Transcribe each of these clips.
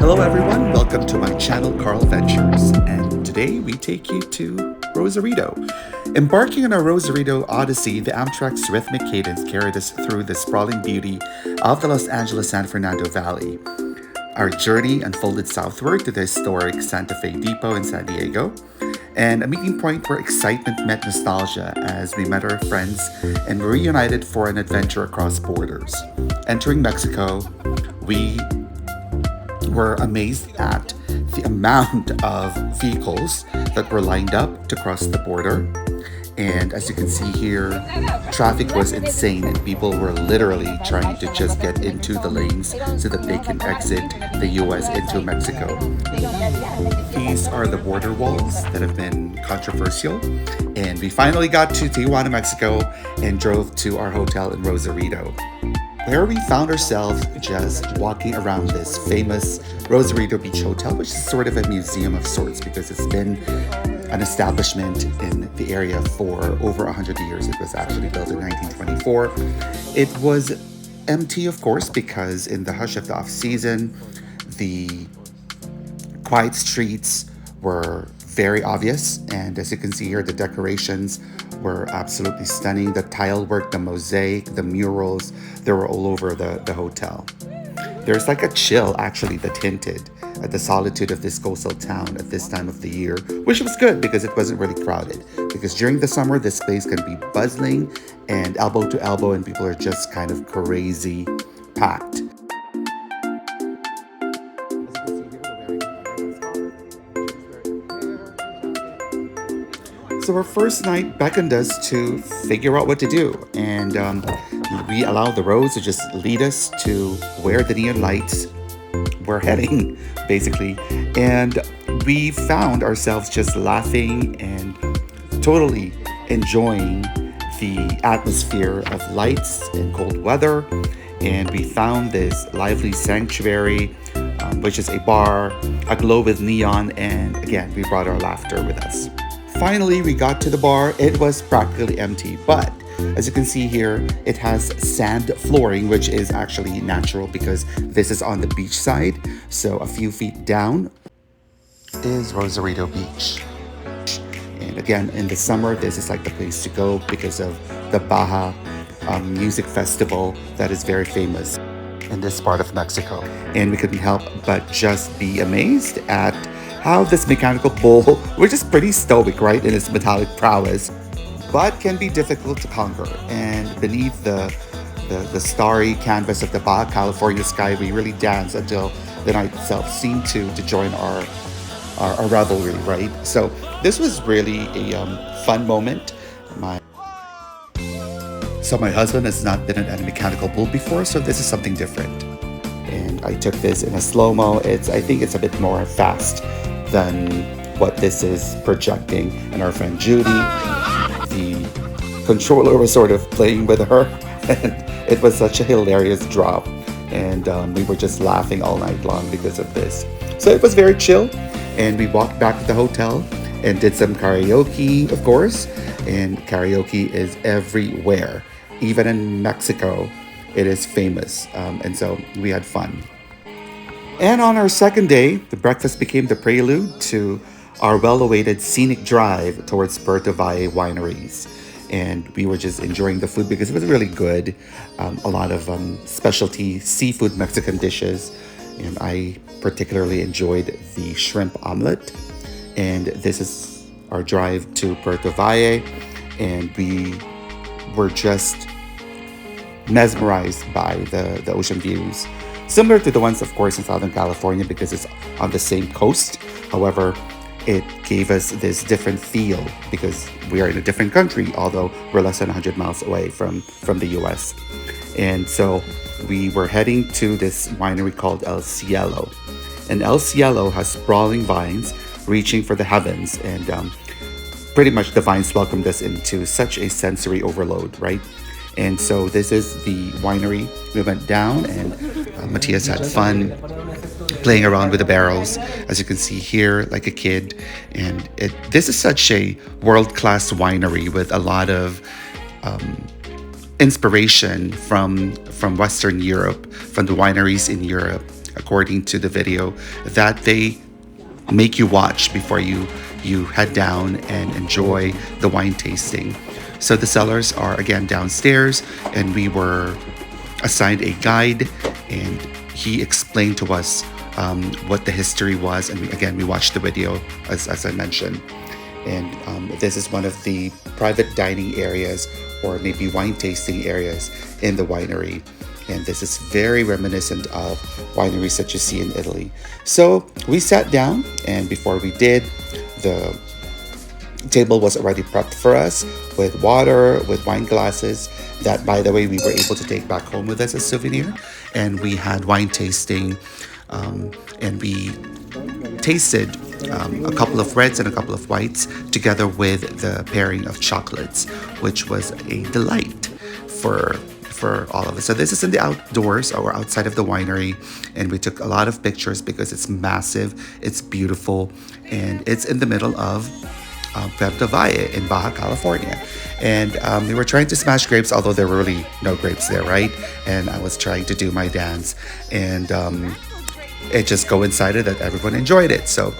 Hello everyone, welcome to my channel Carl Ventures, and today we take you to Rosarito. Embarking on our Rosarito Odyssey, the Amtrak's rhythmic cadence carried us through the sprawling beauty of the Los Angeles-San Fernando Valley. Our journey unfolded southward to the historic Santa Fe Depot in San Diego, and a meeting point where excitement met nostalgia as we met our friends and reunited for an adventure across borders. Entering Mexico, we were amazed at the amount of vehicles that were lined up to cross the border. And as you can see here, traffic was insane and people were literally trying to just get into the lanes so that they can exit the US into Mexico. These are the border walls that have been controversial. And we finally got to Tijuana, Mexico and drove to our hotel in Rosarito, where we found ourselves just walking around this famous Rosarito Beach hotel, which is sort of a museum of sorts because it's been an establishment in the area for over 100 years. It was actually built in 1924. It was empty, of course, because in the hush of the off-season, the quiet streets were very obvious. And as you can see here, the decorations were absolutely stunning. The tile work, the mosaic, the murals, they were all over the hotel. There's like a chill actually that hinted at the solitude of this coastal town at this time of the year, which was good because it wasn't really crowded. Because during the summer, this place can be bustling and elbow to elbow, and people are just kind of crazy packed. So our first night beckoned us to figure out what to do, and we allowed the roads to just lead us to where the neon lights were heading, basically. And we found ourselves just laughing and totally enjoying the atmosphere of lights and cold weather. And we found this lively sanctuary, which is a bar aglow with neon, and again, we brought our laughter with us. Finally, we got to the bar. It was practically empty, but as you can see here, it has sand flooring, which is actually natural because this is on the beach side. So a few feet down is Rosarito Beach. And again, in the summer, this is like the place to go because of the Baja music festival that is very famous in this part of Mexico. And we couldn't help but just be amazed at how this mechanical bull, which is pretty stoic, right, in its metallic prowess, but can be difficult to conquer. And beneath the starry canvas of the Baja California sky, we really danced until the night itself seemed to join our revelry, right? So this was really a fun moment. My husband has not been at a mechanical bull before, so this is something different. And I took this in a slow-mo. I think it's a bit more fast than what this is projecting. And our friend Judy, the controller, was sort of playing with her, and it was such a hilarious drop. And we were just laughing all night long because of this. So it was very chill, and we walked back to the hotel and did some karaoke, of course. And karaoke is everywhere. Even in Mexico, it is famous. And so we had fun. And on our second day, the breakfast became the prelude to our well-awaited scenic drive towards Puerto Valle Wineries. And we were just enjoying the food because it was really good. A lot of specialty seafood Mexican dishes. And I particularly enjoyed the shrimp omelet. And this is our drive to Puerto Valle. And we were just mesmerized by the ocean views. Similar to the ones, of course, in Southern California because it's on the same coast. However, it gave us this different feel because we are in a different country, although we're less than 100 miles away from the US. And so we were heading to this winery called El Cielo. And El Cielo has sprawling vines reaching for the heavens. And pretty much the vines welcomed us into such a sensory overload, right? And so this is the winery. We went down and Matthias had fun playing around with the barrels, as you can see here, like a kid. And this is such a world-class winery with a lot of inspiration from Western Europe, from the wineries in Europe. according to the video, that they make you watch before you head down and enjoy the wine tasting. So the cellars are again downstairs, and we were assigned a guide, and he explained to us what the history was. And we watched the video as I mentioned. And this is one of the private dining areas, or maybe wine tasting areas in the winery. And this is very reminiscent of wineries that you see in Italy. So we sat down, and before we did, the table was already prepped for us with water, with wine glasses that, by the way, we were able to take back home with us as souvenir. And we had wine tasting, and we tasted a couple of reds and a couple of whites together with the pairing of chocolates, which was a delight for all of us. So this is in the outdoors or outside of the winery, and we took a lot of pictures because it's massive, it's beautiful, and it's in the middle of Puerto Valle in Baja, California. And we were trying to smash grapes, although there were really no grapes there, right? And I was trying to do my dance, and it just coincided that everyone enjoyed it. So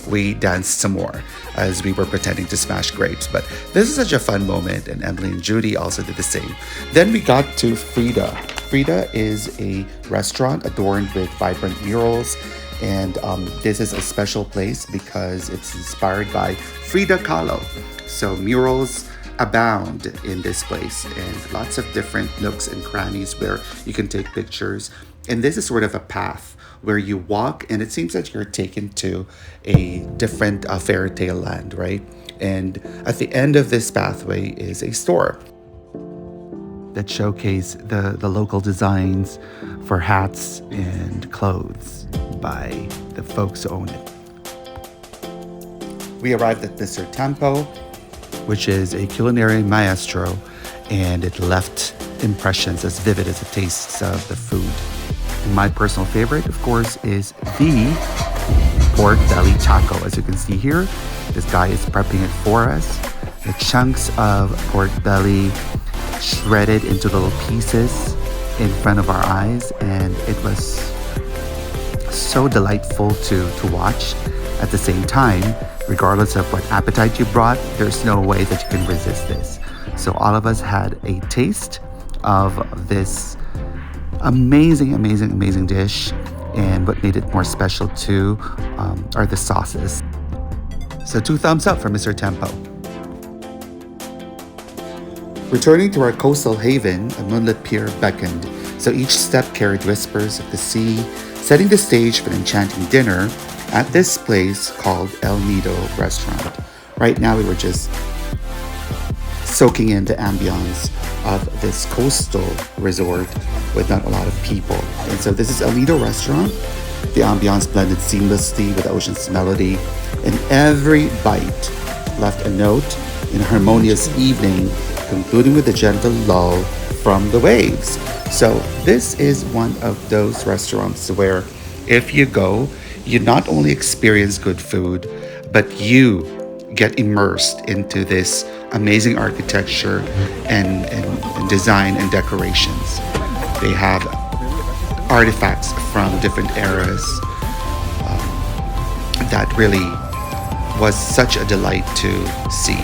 we danced some more as we were pretending to smash grapes. But this is such a fun moment, and Emily and Judy also did the same. Then we got to Frida. Frida is a restaurant adorned with vibrant murals, and this is a special place because it's inspired by Frida Kahlo. So murals abound in this place, and lots of different nooks and crannies where you can take pictures. And this is sort of a path where you walk, and it seems that you're taken to a different fairy tale land, right? And at the end of this pathway is a store that showcase the local designs for hats and clothes by the folks who own it. We arrived at Mr. Tempo, which is a culinary maestro, and it left impressions as vivid as the tastes of the food. And my personal favorite, of course, is the pork belly taco. As you can see here, this guy is prepping it for us. The chunks of pork belly shredded into little pieces in front of our eyes, and it was so delightful to watch. At the same time, regardless of what appetite you brought, there's no way that you can resist this. So all of us had a taste of this amazing dish, and what made it more special too are the sauces. So 2 thumbs up for Mr. Tempo. Returning to our coastal haven, a moonlit pier beckoned, so each step carried whispers of the sea, setting the stage for an enchanting dinner at this place called El Nido Restaurant. Right now we were just soaking in the ambience of this coastal resort with not a lot of people. And so this is El Nido Restaurant. The ambiance blended seamlessly with the ocean's melody, and every bite left a note in a harmonious evening, concluding with a gentle lull from the waves. So this is one of those restaurants where if you go, you not only experience good food, but you get immersed into this amazing architecture and design and decorations. They have artifacts from different eras that really was such a delight to see.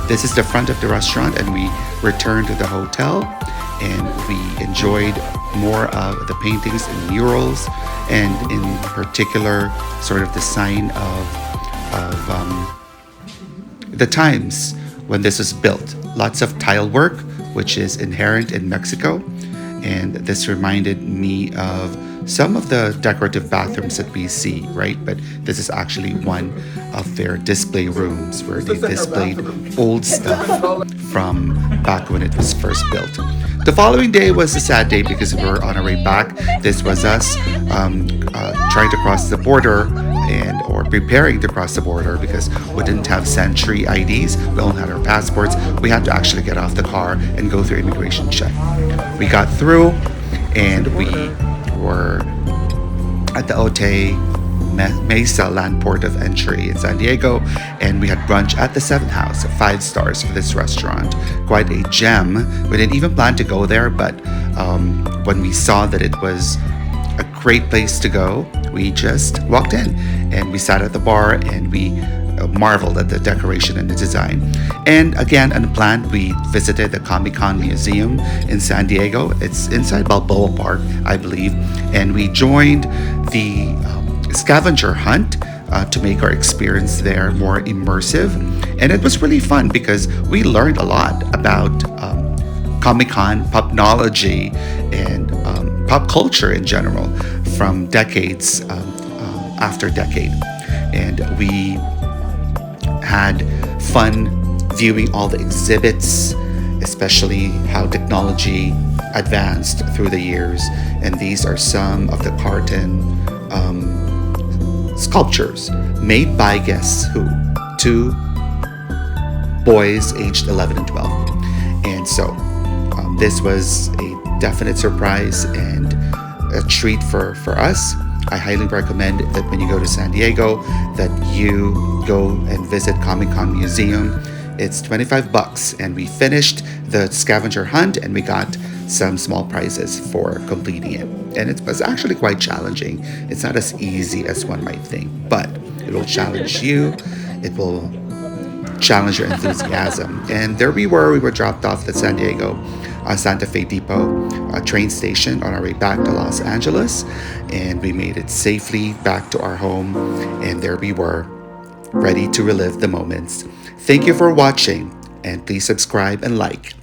This is the front of the restaurant, and we returned to the hotel, and we enjoyed more of the paintings and murals, and in particular sort of the sign of the times when this was built. Lots of tile work, which is inherent in Mexico, and this reminded me of some of the decorative bathrooms that we see, right? But this is actually one of their display rooms where they displayed old stuff from back when it was first built. The following day was a sad day because we were on our way back. This was us trying to cross the border or preparing to cross the border because we didn't have Century IDs. We only had our passports. We had to actually get off the car and go through immigration check. We got through, and we were at the Otay Mesa land port of entry in San Diego, and we had brunch at the 7th House, 5 stars for this restaurant. Quite a gem. We didn't even plan to go there, but when we saw that it was a great place to go. We just walked in and we sat at the bar and we marveled at the decoration and the design. And again, unplanned, we visited the Comic-Con Museum in San Diego. It's inside Balboa Park, I believe. And we joined the scavenger hunt to make our experience there more immersive. And it was really fun because we learned a lot about Comic-Con popnology and pop culture in general from decades after decade. And we had fun viewing all the exhibits, especially how technology advanced through the years. And these are some of the carton sculptures made by guess who? Two boys aged 11 and 12. And so this was a definite surprise and a treat for us. I highly recommend that when you go to San Diego that you go and visit Comic-Con Museum. It's $25 and we finished the scavenger hunt and we got some small prizes for completing it. And it was actually quite challenging. It's not as easy as one might think, but it will challenge you. It will challenge your enthusiasm. And there we were dropped off at San Diego Santa Fe Depot train station on our way back to Los Angeles, and we made it safely back to our home, and there we were, ready to relive the moments. Thank you for watching, and please subscribe and like.